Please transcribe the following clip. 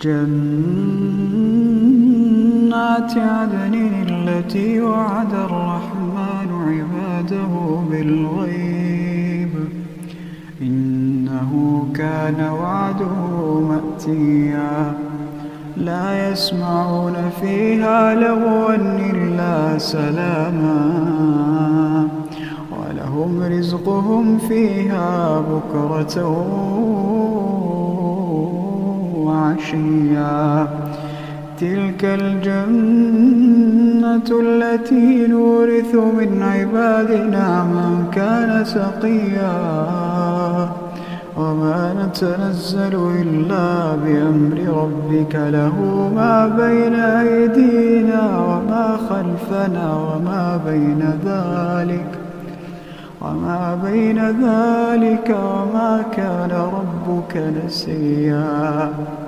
جنات عدن التي وعد الرحمن عباده بالغيب إنه كان وعده مأتيا لا يسمعون فيها لغوا إلا سلاما ولهم رزقهم فيها بكرة وعشيا تلك الجنة التي نورث من عبادنا من كان تقيا وما نتنزل إلا بأمر ربك له ما بين أيدينا وما خلفنا وما بين ذلك وما كان ربك نسيا.